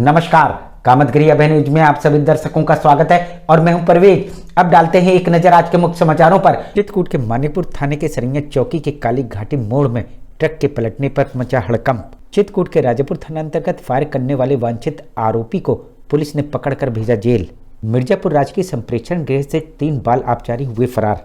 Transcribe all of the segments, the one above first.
नमस्कार, कामतगिरी अभय न्यूज में आप सभी दर्शकों का स्वागत है और मैं हूं परवेज। अब डालते हैं एक नजर आज के मुख्य समाचारों पर। चित्रकूट के मानीपुर थाने के सरिया चौकी के काली घाटी मोड़ में ट्रक के पलटने पर मचा हड़कंप। चित्रकूट के राजापुर थाना अंतर्गत फायर करने वाले वांछित आरोपी को पुलिस ने पकड़कर भेजा जेल। मिर्जापुर राजकीय संप्रेक्षण गृह से 3 बाल आबकारी हुए फरार।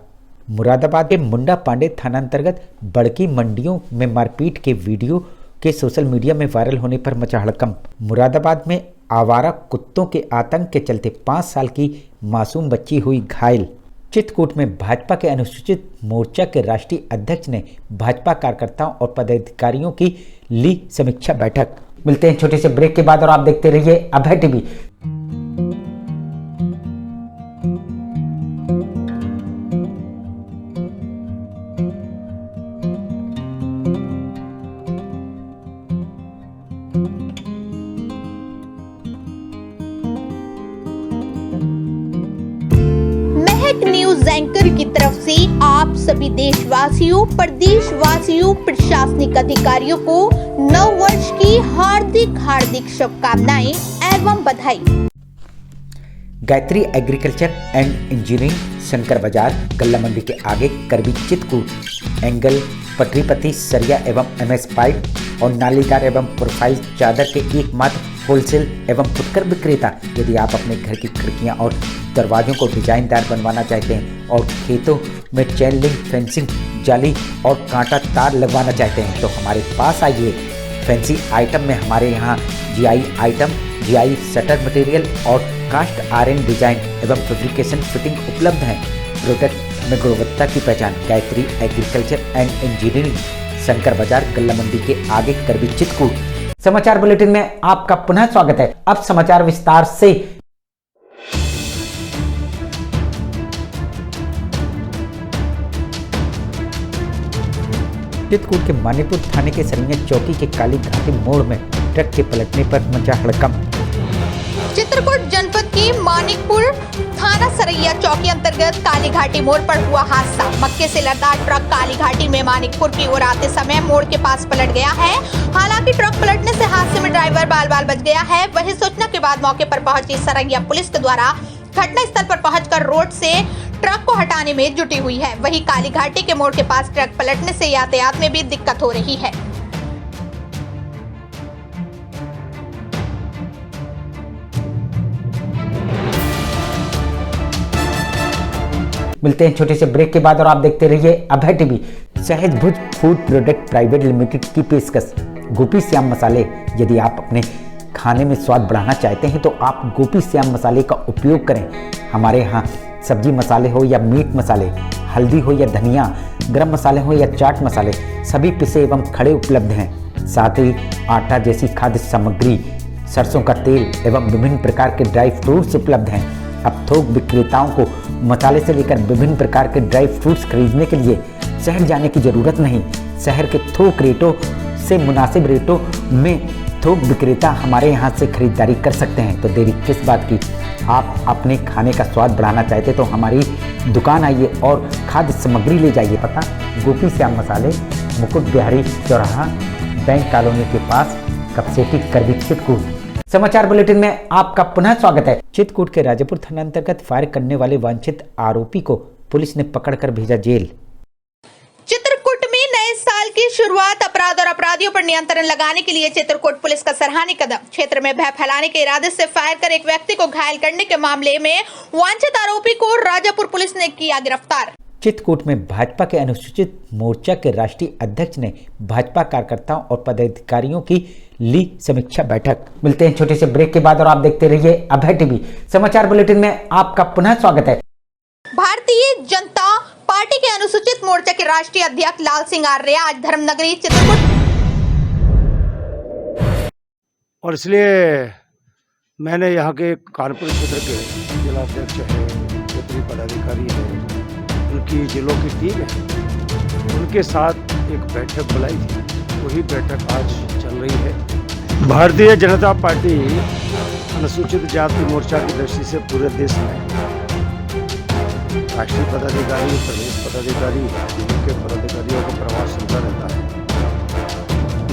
मुरादाबाद के मुंडा पांडे थाना अंतर्गत बड़की मंडियों में मारपीट के वीडियो के सोशल मीडिया में वायरल होने पर मचा हड़कंप। मुरादाबाद में आवारा कुत्तों के आतंक के चलते 5 साल की मासूम बच्ची हुई घायल। चित्रकूट में भाजपा के अनुसूचित मोर्चा के राष्ट्रीय अध्यक्ष ने भाजपा कार्यकर्ताओं और पदाधिकारियों की ली समीक्षा बैठक। मिलते हैं छोटे से ब्रेक के बाद और आप देखते रहिए अभय टीवी। न्यूज एंकर की तरफ से आप सभी देशवासियों, प्रदेशवासियों, प्रशासनिक अधिकारियों को नव वर्ष की हार्दिक शुभकामनाएं एवं बधाई। Gayatri agriculture and engineering, Shankar बाजार, गल्ला मंडी के आगे, करबी, चित्रकूट। एंगल, पटरीपति, सरिया एवं एमएस पाइप और नालीदार एवं प्रोफाइल चादर के एकमात्र होलसेल एवं फुटकर विक्रेता। यदि आप अपने घर की खिड़कियां और दरवाजों को डिजाइनदार बनवाना चाहते हैं और खेतों में चेन लिंक फेंसिंग, जाली और कांटा तार लगवाना चाहते हैं तो हमारे पास आइए। फैंसी आइटम में हमारे यहाँ GI item, GI shutter material और कास्ट आयरन डिजाइन एवं फैब्रिकेशन फिटिंग उपलब्ध हैं। प्रोडक्ट में गुणवत्ता की पहचान। Gayatri agriculture and engineering, Shankar बाजार, गल्ला मंडी के आगे, करबी, चित्रकूट। समाचार बुलेटिन में आपका पुनः स्वागत है। अब समाचार विस्तार से। चित्रकूट के मानीपुर थाने के सरिया चौकी के काली घाटी मोड़ में ट्रक के पलटने पर मचा हड़कंप। चित्रकूट जनपद के मानिकपुर थाना सरैया चौकी अंतर्गत काली घाटी मोड़ पर हुआ हादसा। मक्के से लदा ट्रक काली घाटी में मानिकपुर की ओर आते समय मोड़ के पास पलट गया है। हालांकि ट्रक पलटने से हादसे में ड्राइवर बाल बाल बच गया है। वहीं सूचना के बाद मौके पर पहुंची सरैया पुलिस के द्वारा घटना स्थल पर पहुंचकर रोड से ट्रक को हटाने में जुटी हुई है। वहीं काली घाटी के मोड़ के पास ट्रक पलटने से यातायात में भी दिक्कत हो रही है। मिलते हैं छोटे से ब्रेक के बाद और आप देखते रहिए अभय टीवी। सहज भुज फूड प्रोडक्ट प्राइवेट लिमिटेड की पेशकश गोपी श्याम मसाले। यदि आप अपने खाने में स्वाद बढ़ाना चाहते हैं तो आप गोपी श्याम मसाले का उपयोग करें। हमारे यहाँ सब्जी मसाले हो या मीट मसाले, हल्दी हो या धनिया, गरम मसाले हो या चाट मसाले, सभी पिसे एवं खड़े उपलब्ध हैं। साथ ही आटा जैसी खाद्य सामग्री, सरसों का तेल एवं विभिन्न प्रकार के ड्राई फ्रूट्स उपलब्ध हैं। अब थोक विक्रेताओं को मसाले से लेकर विभिन्न प्रकार के ड्राई फ्रूट्स खरीदने के लिए शहर जाने की जरूरत नहीं। शहर के थोक रेटों से मुनासिब रेटों में थोक विक्रेता हमारे यहाँ से खरीदारी कर सकते हैं। तो देरी किस बात की। आप अपने खाने का स्वाद बढ़ाना चाहते तो हमारी दुकान आइए और खाद्य सामग्री ले जाइए। पता गोपी श्याम मसाले, मुकुट बिहारी चौराहा, बैंक कॉलोनी के पास, कपसेटी, करबी, चित्रकूट। समाचार बुलेटिन में आपका पुनः स्वागत है। चित्रकूट के राजापुर थाना अंतर्गत फायर करने वाले वांछित आरोपी को पुलिस ने पकड़कर भेजा जेल। चित्रकूट में नए साल की शुरुआत, अपराध और अपराधियों पर नियंत्रण लगाने के लिए चित्रकूट पुलिस का सराहनीय कदम। क्षेत्र में भय फैलाने के इरादे से फायर कर एक व्यक्ति को घायल करने के मामले में वांछित आरोपी को राजापुर पुलिस ने किया गिरफ्तार। चित्रकूट में भाजपा के अनुसूचित मोर्चा के राष्ट्रीय अध्यक्ष ने भाजपा कार्यकर्ताओं और पदाधिकारियों की ली समीक्षा बैठक। मिलते हैं छोटे से ब्रेक के बाद और आप देखते रहिए अभय टीवी। समाचार बुलेटिन में आपका पुनः स्वागत है। भारतीय जनता पार्टी के अनुसूचित मोर्चा के राष्ट्रीय अध्यक्ष लाल सिंह आर्य आज धर्मनगरी चित्रकूट और इसलिए मैंने यहाँ के कानपुर क्षेत्र के जिलाध्यक्ष है, क्षेत्रीय पदाधिकारी है, उनकी जिलों की टीम है, उनके साथ एक बैठक बुलाई थी। वही बैठक आज चल रही है। भारतीय जनता पार्टी अनुसूचित जाति मोर्चा की दृष्टि से पूरे देश में राष्ट्रीय पदाधिकारी, प्रदेश पदाधिकारी, जिले के पदाधिकारियों को प्रवास चलता रहता है।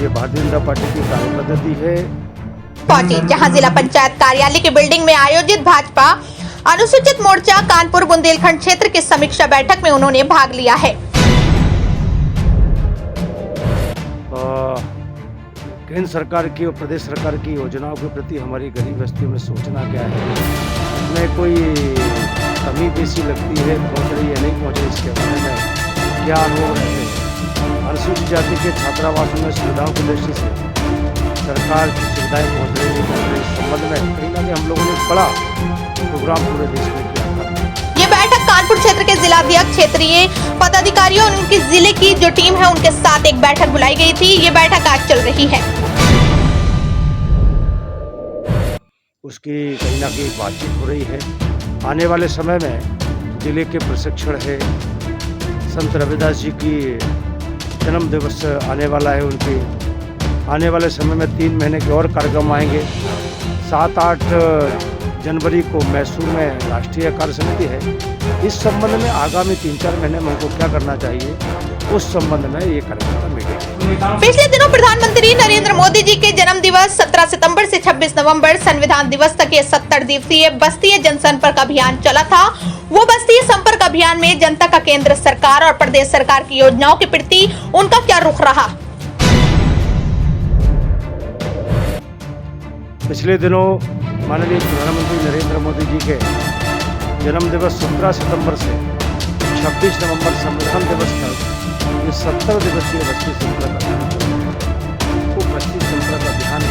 ये भारतीय जनता पार्टी की कार्यपद्धति है पहुंची, जहां जिला पंचायत कार्यालय की बिल्डिंग में आयोजित भाजपा अनुसूचित मोर्चा कानपुर बुंदेलखंड क्षेत्र की समीक्षा बैठक में उन्होंने भाग लिया है। केंद्र सरकार की और प्रदेश सरकार की योजनाओं के प्रति हमारी गरीब बस्तियों में सोचना क्या है, इसमें कोई कमी बेसी लगती है, पहुँच रही है नहीं पहुँच रही, इसके बारे में क्या अनुभव रहते हैं। अनुसूचित जाति के छात्रावासों में सुविधाओं की दृष्टि से सरकार की सुविधाएँ पहुँच रही नहीं पहुँच रही, इस संबंध में कहीं ना कहीं हम लोगों ने बड़ा प्रोग्राम पूरे देश में किया था। ये बैठक कानपुर क्षेत्र के जिलाध्यक्ष, क्षेत्रीय पदाधिकारियों और उनकी जिले की जो टीम है उनके साथ एक बैठक बुलाई गई थी। ये बैठक आज चल रही है। उसकी कहीं ना कहीं बातचीत हो रही है। आने वाले समय में जिले के प्रशिक्षण है, संत रविदास जी की जन्म दिवस आने वाला है, उनके आने वाले समय में 3 महीने के और कार्यक्रम आएंगे। 7-8 जनवरी को मैसूर में राष्ट्रीय कार्य समिति है। इस संबंध में आगामी 3-4 महीने में हमको क्या करना चाहिए, उस संबंध में ये कार्यक्रम मीटिंग। पिछले दिनों प्रधानमंत्री नरेंद्र मोदी जी के जन्म दिवस 17 सितंबर से 26 नवंबर संविधान दिवस तक ये 70 दिवसीय बस्तीय जनसंपर्क अभियान चला था। वो बस्तीय संपर्क अभियान में जनता का केंद्र सरकार और प्रदेश सरकार की योजनाओं के प्रति उनका क्या रुख रहा। पिछले दिनों माननीय प्रधानमंत्री नरेंद्र मोदी जी के जन्म दिवस 17 सितंबर से 26 नवंबर संविधान दिवस तक ये 70 दिवसीय बस्ती संपर्क अभियान, वो बस्ती संपर्क अभियान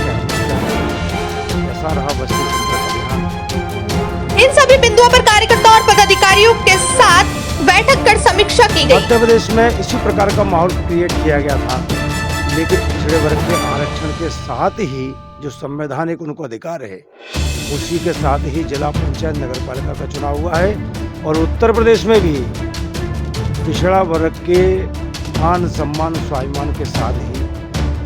कैसा रहा बस्ती संपर्क अभियान। इन सभी बिंदुओं पर कार्यकर्ताओं और पदाधिकारियों के साथ बैठक कर समीक्षा की गई। मध्य प्रदेश में इसी प्रकार का माहौल क्रिएट किया गया था, लेकिन पिछड़े वर्ग के आरक्षण के साथ ही जो संवैधानिक उनको अधिकार है, उसी के साथ ही जिला पंचायत नगर पालिका का चुनाव हुआ है। और उत्तर प्रदेश में भी पिछड़ा वर्ग के मान सम्मान स्वाभिमान के साथ ही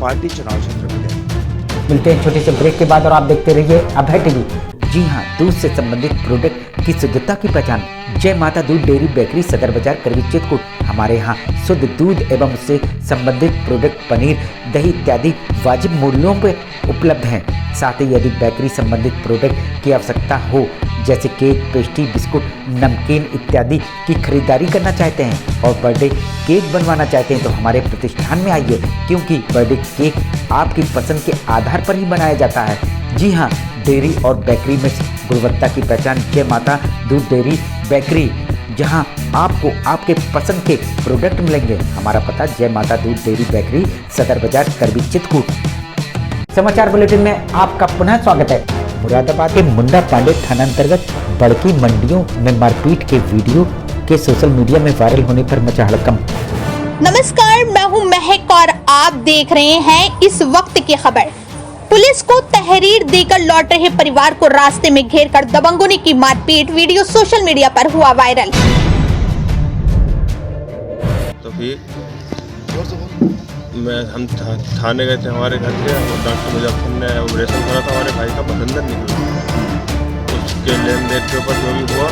पार्टी चुनाव क्षेत्र में जाएगी। मिलते हैं छोटे से ब्रेक के बाद और आप देखते रहिए अभय टीवी। जी हाँ, दूध से संबंधित प्रोडक्ट की शुद्धता की पहचान जय माता दूध डेयरी बेकरी सदर बाजार करवी चित्रकूट। हमारे यहाँ शुद्ध दूध एवं उससे संबंधित प्रोडक्ट पनीर, दही इत्यादि वाजिब मूल्यों पे उपलब्ध हैं। साथ ही यदि बेकरी संबंधित प्रोडक्ट की आवश्यकता हो, जैसे केक, पेस्ट्री, बिस्कुट, नमकीन इत्यादि की खरीदारी करना चाहते हैं और बर्थडे केक बनवाना चाहते हैं तो हमारे प्रतिष्ठान में आइए, क्योंकि बर्थडे केक आपकी पसंद के आधार पर ही बनाया जाता है। जी हाँ, डेयरी और बेकरी में गुणवत्ता की पहचान जय माता दूध डेयरी बेकरी, जहां आपको आपके पसंद के प्रोडक्ट मिलेंगे। हमारा पता जय माता दूध डेयरी बेकरी सदर बाजार करवी चित्रकूट। समाचार बुलेटिन में आपका पुनः स्वागत है। मुरादाबाद के मुंडा पांडे थाना अंतर्गत बड़की मंडियों में मारपीट के वीडियो के सोशल मीडिया में वायरल होने पर मचा हड़कंप। नमस्कार, मैं हूं महक और आप देख रहे हैं इस वक्त की खबर। पुलिस को तहरीर देकर लौट रहे परिवार को रास्ते में घेरकर दबंगों ने की मारपीट, वीडियो सोशल मीडिया पर हुआ वायरल। तो फिर हम थाने गए थे, हमारे घर से और डॉक्टर मुजफ्फर ने ऑपरेशन करा था, हमारे भाई का बसंदर निकला। उसके लेन देन के ऊपर जो भी हुआ,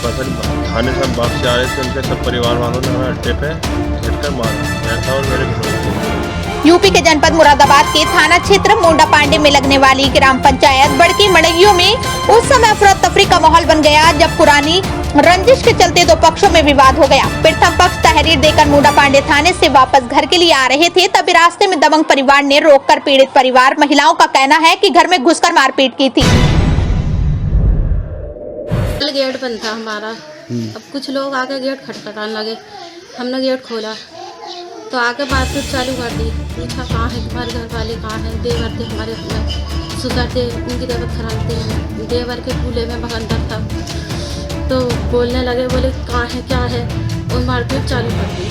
पसंद थाने से हम वापस आ रहे थे, उनके सब परिवार वालों ने हमें अड्डे पे घेर कर मारा, ऐसा और मेरे घर। यूपी के जनपद मुरादाबाद के थाना क्षेत्र मुंडा पांडे में लगने वाली ग्राम पंचायत बड़की मड़ैयों में उस समय अफरा तफरी का माहौल बन गया, जब पुरानी रंजिश के चलते दो पक्षों में विवाद हो गया। प्रथम पक्ष तहरीर देकर मुंडा पांडे थाने से वापस घर के लिए आ रहे थे, तभी रास्ते में दबंग परिवार ने रोककर पीड़ित परिवार महिलाओं का कहना है कि घर में घुसकर मारपीट की थी। गेट बंद था हमारा, अब कुछ लोग आके गेट खटखटाने लगे, हमने गेट खोला तो आगे बातचीत चालू कर दी। पूछा कहाँ है तुम्हारे घर वाले, कहाँ है देवर थे हमारे, ससुर थे, उनकी तबीयत खराब थी, देवर के कूल्हे में बगंदर था, तो बोलने लगे, बोले कहाँ है क्या है, और मारपीट चालू कर दी,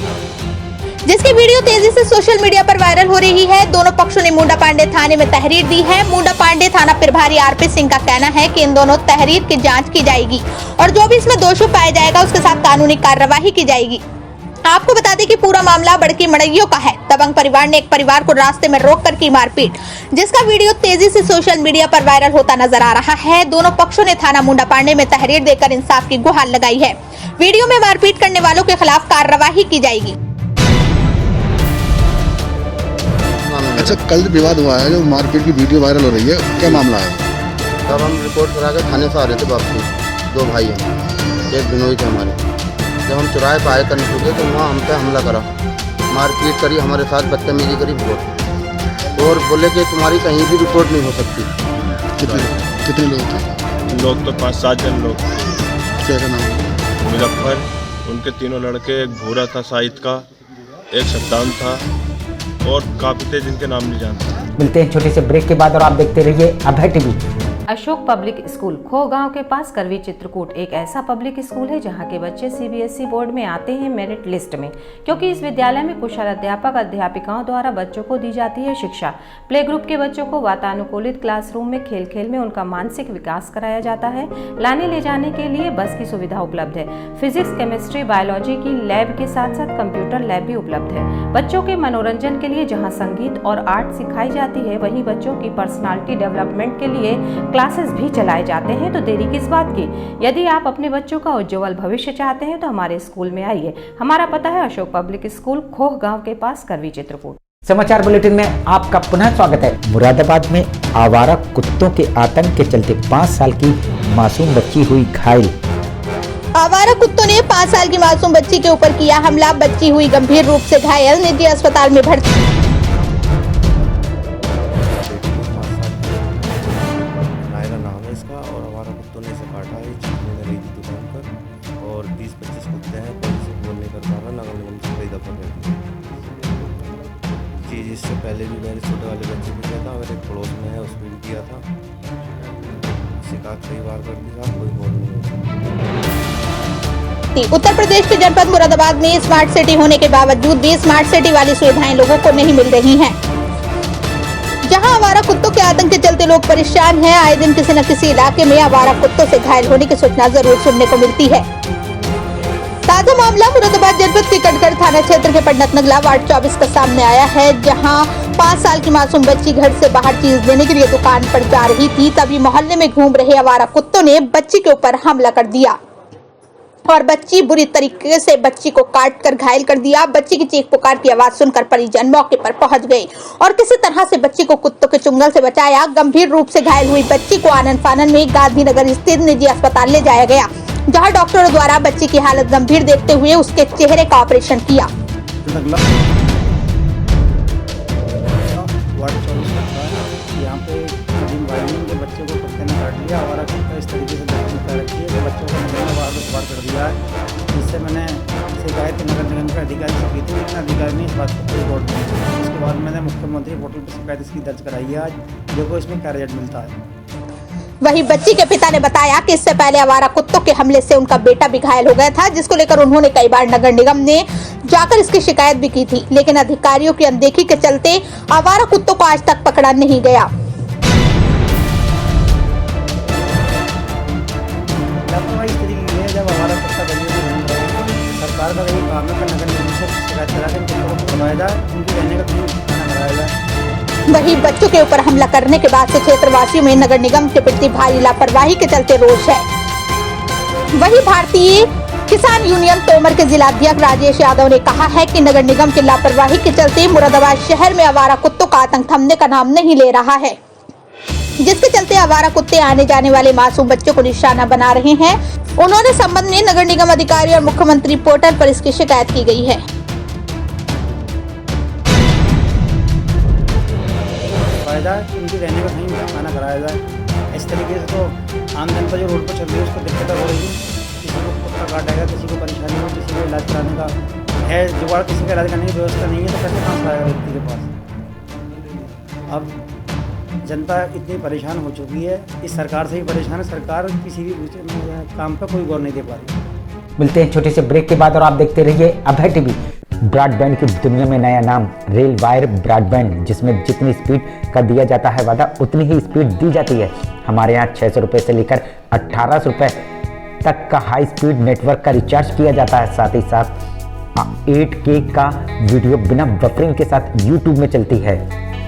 जिसकी वीडियो तेजी से सोशल मीडिया पर वायरल हो रही है। दोनों पक्षों ने मुंडा पांडे थाने में तहरीर दी है। मुंडा पांडे थाना प्रभारी आरपी सिंह का कहना है कि इन दोनों तहरीर की जांच की जाएगी और जो भी इसमें दोषी पाया जाएगा उसके साथ कानूनी कार्यवाही की जाएगी। आपको बता दें कि पूरा मामला बड़की मड़ैयों का है। दबंग परिवार ने एक परिवार को रास्ते में रोककर की मारपीट, जिसका वीडियो तेजी से सोशल मीडिया पर वायरल होता नजर आ रहा है। दोनों पक्षों ने थाना मुंडा पांडे में तहरीर देकर इंसाफ की गुहार लगाई है। वीडियो में मारपीट करने वालों के खिलाफ कार्रवाई की जाएगी। अच्छा, कल विवाद हुआ है जो मारपीट की वीडियो वायरल हो रही है, क्या मामला है? तब हम रिपोर्ट करा के थाने से आ रहे थे वापसी, 2 भाई हैं, एक बिनोई थे हमारे। जब हम चौराहे पर आए करने चुके तो वहाँ हम पे हमला करा, मारपीट करी, हमारे साथ बदतमीजी करी बहुत, और बोले कि तुम्हारी कहीं भी रिपोर्ट नहीं हो सकती। कितने लोग थे? लोग तो 5-7 जन लोग। क्या का नाम है? मुजफ्फर, उनके 3 लड़के, एक भूरा था साहिद का, एक सद्दाम था और काफ़ी थे जिनके नाम नहीं जानते। मिलते हैं छोटे से ब्रेक के बाद और आप देखते रहिए अभय टीवी। अशोक पब्लिक स्कूल खो गांव के पास करवी चित्रकूट एक ऐसा पब्लिक स्कूल है जहां के बच्चे सीबीएसई बोर्ड में आते हैं मेरिट लिस्ट में, क्योंकि इस विद्यालय में कुशल अध्यापक अध्यापिकाओं द्वारा बच्चों को दी जाती है शिक्षा। प्ले ग्रुप के बच्चों को वातानुकूलित क्लासरूम में खेल खेल में उनका मानसिक विकास कराया जाता है। लाने ले जाने के लिए बस की सुविधा उपलब्ध है। फिजिक्स, केमिस्ट्री, बायोलॉजी की लैब के साथ साथ कंप्यूटर लैब भी उपलब्ध है। बच्चों के मनोरंजन के लिए जहाँ संगीत और आर्ट सिखाई जाती है, वहीं बच्चों की पर्सनालिटी डेवलपमेंट के लिए क्लासेस भी चलाए जाते हैं। तो देरी किस बात की? यदि आप अपने बच्चों का उज्जवल भविष्य चाहते हैं तो हमारे स्कूल में आइए। हमारा पता है अशोक पब्लिक स्कूल, खोह गांव के पास, करवी चित्रकूट। समाचार बुलेटिन में आपका पुनः स्वागत है। मुरादाबाद में आवारा कुत्तों के आतंक के चलते 5 साल की मासूम बच्ची हुई घायल। आवारा कुत्तों ने 5 साल की मासूम बच्ची के ऊपर किया हमला, बच्ची हुई गंभीर रूप से घायल, निजी अस्पताल में भर्ती। इससे पहले भी मैंने छोटे वाले बच्चे को किया था, मेरे पड़ोस में है उसको भी किया था, शिकायत कई बार कर दिया, कोई बोल नहीं। उत्तर प्रदेश के जनपद मुरादाबाद में स्मार्ट सिटी होने के बावजूद भी स्मार्ट सिटी वाली सुविधाएं लोगों को नहीं मिल रही हैं। जहां आवारा कुत्तों के आतंक के चलते लोग परेशान हैं, आए दिन किसी न किसी इलाके में आवारा कुत्तों से घायल होने की सूचना जरूर सुनने को मिलती है। ताजा मामला मुरादाबाद जनपद के कटगढ़ थाना क्षेत्र के पंडित नगला वार्ड 24 का सामने आया है, जहां 5 साल की मासूम बच्ची घर से बाहर चीज लेने के लिए दुकान पर जा रही थी, तभी मोहल्ले में घूम रहे आवारा कुत्तों ने बच्ची के ऊपर हमला कर दिया और बच्ची बुरी तरीके से बच्ची को काट कर घायल कर दिया। बच्ची की चीख पुकार की आवाज सुनकर परिजन मौके पर पहुंच गए और किसी तरह से बच्ची को कुत्तों के चुंगल से बचाया। गंभीर रूप से घायल हुई बच्ची को आनन फानन में गांधीनगर स्थित निजी अस्पताल ले जाया गया, जहां डॉक्टरों द्वारा बच्ची की हालत गंभीर देखते हुए उसके चेहरे का ऑपरेशन किया। यहाँ पे के बच्चे को कुत्ते ने काट लिया, आवारा कुत्ता इस तरीके से रखी है कि बच्चों को नगर में बार कर दिया है, जिससे मैंने शिकायत नगर निगम के अधिकारी से की थी, लेकिन अधिकारी ने इस बात को कोई रिपोर्ट नहीं की। उसके बाद मैंने मुख्यमंत्री पोर्टल पर शिकायत इसकी दर्ज कराई है। आज देखो इसमें क्या रिजल्ट मिलता है। वहीं बच्ची के पिता ने बताया कि इससे पहले आवारा कुत्तों के हमले से उनका बेटा भी घायल हो गया था, जिसको लेकर उन्होंने कई बार नगर निगम ने जाकर इसकी शिकायत भी की थी, लेकिन अधिकारियों की अनदेखी के चलते आवारा कुत्तों को आज तक पकड़ा नहीं गया। इस तरीके की है, जब आवारा कुत्ता गलियों में घूम रहे हैं, सरकार का यही काम है कि नगर निगम से शिकायत करा के कुत्तों को पकड़वाया जाए, उनके रहने का खाना कराया जाए। वहीं बच्चों के ऊपर हमला करने के बाद से क्षेत्रवासियों में नगर निगम के प्रति भारी लापरवाही के चलते रोष है। वहीं भारतीय किसान यूनियन तोमर के जिलाध्यक्ष राजेश यादव ने कहा है कि नगर निगम की लापरवाही के चलते मुरादाबाद शहर में आवारा कुत्तों का आतंक थमने का नाम नहीं ले रहा है, जिसके चलते आवारा कुत्ते आने जाने वाले मासूम बच्चों को निशाना बना रहे हैं। उन्होंने संबंध में नगर निगम अधिकारी और मुख्यमंत्री पोर्टल पर इसकी शिकायत की गई है। उनकी रहने का कहीं खाना कराया जाए। इस तरीके से तो आम जनता जो रोड पर चल रही है उसको दिक्कत हो रही है, किसी को कुत्ता काटेगा, किसी को परेशानी हो, किसी को इलाज कराने का है जुगाड़, किसी का इलाज करने की व्यवस्था नहीं है, तो कैसे कहाँ से आएगा व्यक्ति के पास। अब जनता इतनी परेशान हो चुकी है, इस सरकार से ही परेशान है, सरकार किसी भी काम पर कोई गौर नहीं दे पा रही। मिलते हैं छोटे से ब्रेक के बाद और आप देखते रहिए अभय टीवी। ब्रॉडबैंड की दुनिया में नया नाम रेल वायर ब्रॉडबैंड, जिसमें जितनी स्पीड का दिया जाता है वादा उतनी ही स्पीड दी जाती है। हमारे यहाँ 600 रुपये से लेकर 1800 रुपये तक का हाई स्पीड नेटवर्क का रिचार्ज किया जाता है। साथ ही साथ 8K का वीडियो बिना बफरिंग के साथ YouTube में चलती है।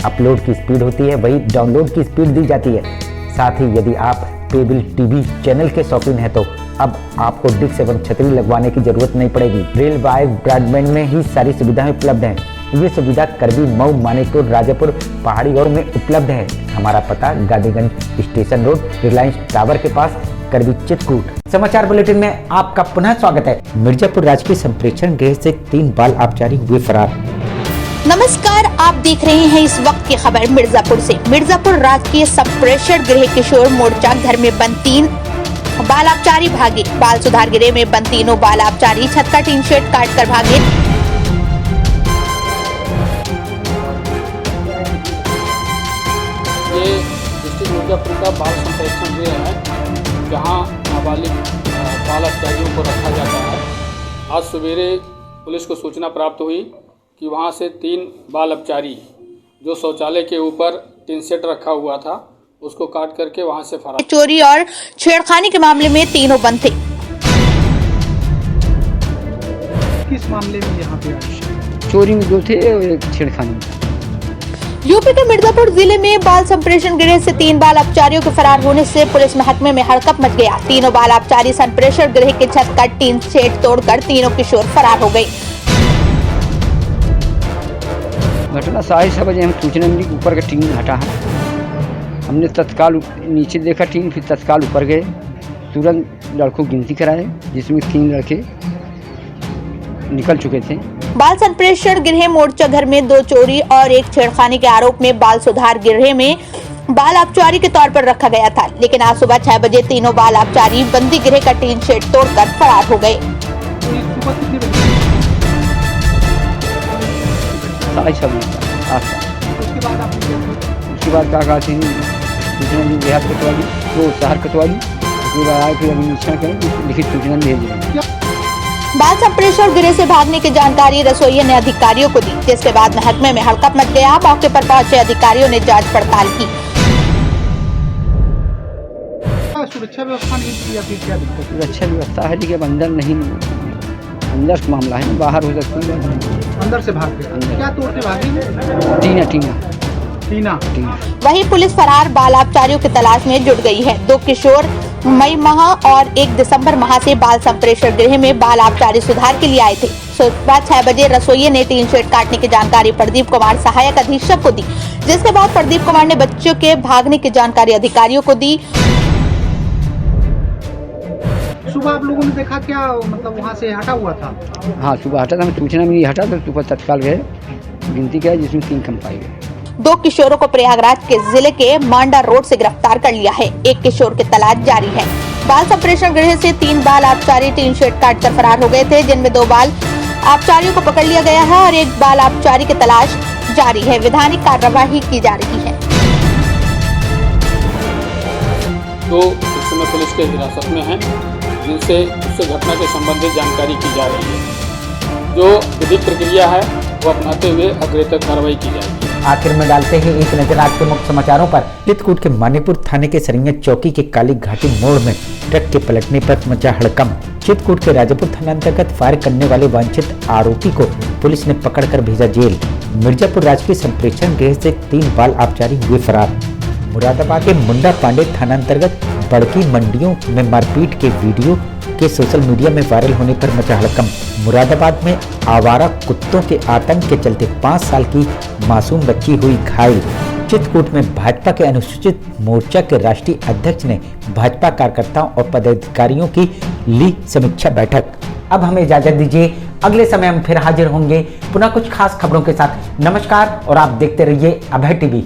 अपलोड की स्पीड होती है, वही डाउनलोड की स्पीड दी जाती है। साथ ही यदि आप केबल टीवी चैनल के शौकीन हैं तो अब आपको डिश एवं छतरी लगवाने की जरूरत नहीं पड़ेगी। रेल वायर ब्रॉडबैंड में ही सारी सुविधाएं उपलब्ध हैं। ये सुविधा करबी, मऊ, मानिकपुर, राजापुर, पहाड़ी गांव में उपलब्ध है। हमारा पता Gandhiganj station road, Reliance tower के पास, करबी, चित्रकूट। समाचार बुलेटिन में आपका पुनः स्वागत है। मिर्जापुर राजकीय संप्रेक्षण गृह से 3 बाल अपचारी हुए फरार। नमस्कार, आप देख रहे हैं इस वक्त की खबर मिर्जापुर से। मिर्जापुर राजकीय संप्रेषण गृह किशोर मोर्चा घर में बंद 3 बाल अपचारी भागे। बाल सुधार गृह में बंद तीनों बाल अपचारी छत का टीन शेड काट कर भागे। ये डिस्ट्रिक्ट मिर्जापुर का बाल संप्रेक्षण गृह है, जहाँ नाबालिग बाल अपचारियों को रखा जाता है। आज सवेरे पुलिस को सूचना प्राप्त हुई कि वहाँ से 3 बाल अपचारी जो शौचालय के ऊपर टीन शेड रखा हुआ था उसको काट करके वहाँ से फरार। चोरी और छेड़खानी के मामले में तीनों बंद थे। किस मामले में यहाँ पे आए? चोरी में 2 थे और एक छेड़खानी में। यूपी के मिर्जापुर जिले में बाल संप्रेषण गृह से 3 बाल अपचारियों के फरार होने से पुलिस महकमे में हड़कंप मच गया। तीनों बाल अपचारी संप्रेषण गृह के छत का टीन शेड तोड़कर तीनों किशोर फरार हो गए। घटना 6:30 बजे हम सूचना मिली, ऊपर का टीन हटा है। हमने तत्काल नीचे देखा टीन, फिर तत्काल ऊपर गए, तुरंत लड़कों की गिनती कराए, जिसमें 3 लड़के निकल चुके थे। बाल संप्रेषण गृह मोर्चा घर में 2 चोरी और 1 छेड़खानी के आरोप में बाल सुधार गृह में बाल अपचारी के तौर पर रखा गया था, लेकिन आज सुबह 6 बजे तीनों बाल अपचारी बंदी गृह का टीन शेड तोड़कर फरार हो गए। 6:30 उसके बाद क्या कहते हैं सूचना दी देहात कोतवाली, तो शहर कोतवाली, उसके बाद आए फिर अभी निरीक्षण करें, लिखित सूचना भेज देंगे। बाल संप्रेषण गृह से भागने की जानकारी रसोइया ने अधिकारियों को दी, जिसके बाद महकमे में हड़कंप मच गया। मौके पर पहुंचे अधिकारियों ने जांच पड़ताल की। सुरक्षा व्यवस्था नहीं थी या फिर क्या दिक्कत? सुरक्षा व्यवस्था है, लेकिन अंदर नहीं, अंदर का मामला है, बाहर हो सकती है। अंदर से भाग गए? क्या तोड़ के भागे? टीना। वहीं पुलिस फरार बाल अपचारियों की तलाश में जुट गई है। 2 किशोर मई माह और 1 दिसंबर माह से बाल संप्रेषण गृह में बाल अपचारी सुधार के लिए आए थे। सुबह 6 बजे रसोइये ने टीन शेड काटने की जानकारी प्रदीप कुमार सहायक अधीक्षक को दी, जिसके बाद प्रदीप कुमार ने बच्चों के भागने की जानकारी अधिकारियों को दी। सुबह आप लोगों ने देखा क्या, मतलब वहाँ से हटा हुआ था? हाँ, सुबह हटा था, हमें सूचना मिली, हटा तो सुबह तत्काल गए, गिनती किया, जिसमें 3 कम पाए गए। 2 किशोरों को प्रयागराज के जिले के मांडा रोड से गिरफ्तार कर लिया है। 1 किशोर की तलाश जारी है। बाल संप्रेषण गृह से 3 बाल अपचारी टीन शेड काटकर फरार हो गए थे, जिनमें 2 बाल अपचारियों को पकड़ लिया गया है और 1 बाल अपचारी की तलाश जारी है। विधानिक कार्यवाही की जा रही है। तो इस समय पुलिस के हिरासत में हैं, जिनसे उससे घटना के संबंधित जानकारी की जा रही है। जो विधिक प्रक्रिया है वो अपनाते हुए अग्रेतर कार्रवाई की जाएगी। आखिर में डालते हैं एक नजर आज के मुख्य समाचारों पर। चित्रकूट के मानीपुर थाने के सरिया चौकी के काली घाटी मोड़ में ट्रक के पलटने पर मचा हड़कंप। चित्रकूट के राजापुर थाना अंतर्गत फायर करने वाले वांछित आरोपी को पुलिस ने पकड़कर भेजा जेल। मिर्जापुर राजकीय संप्रेक्षण गृह से 3 बाल अपचारी हुए फरार। मुरादाबाद के मुंडा पांडे थाना अंतर्गत बड़की मंडियों में मारपीट के वीडियो के सोशल मीडिया में वायरल होने पर मचा हड़कंप। मुरादाबाद में आवारा कुत्तों के आतंक के चलते 5 साल की मासूम बच्ची हुई घायल। चित्रकूट में भाजपा के अनुसूचित मोर्चा के राष्ट्रीय अध्यक्ष ने भाजपा कार्यकर्ताओं और पदाधिकारियों की ली समीक्षा बैठक। अब हमें इजाजत दीजिए, अगले समय हम फिर हाजिर होंगे पुनः कुछ खास खबरों के साथ। नमस्कार और आप देखते रहिए अभय टीवी।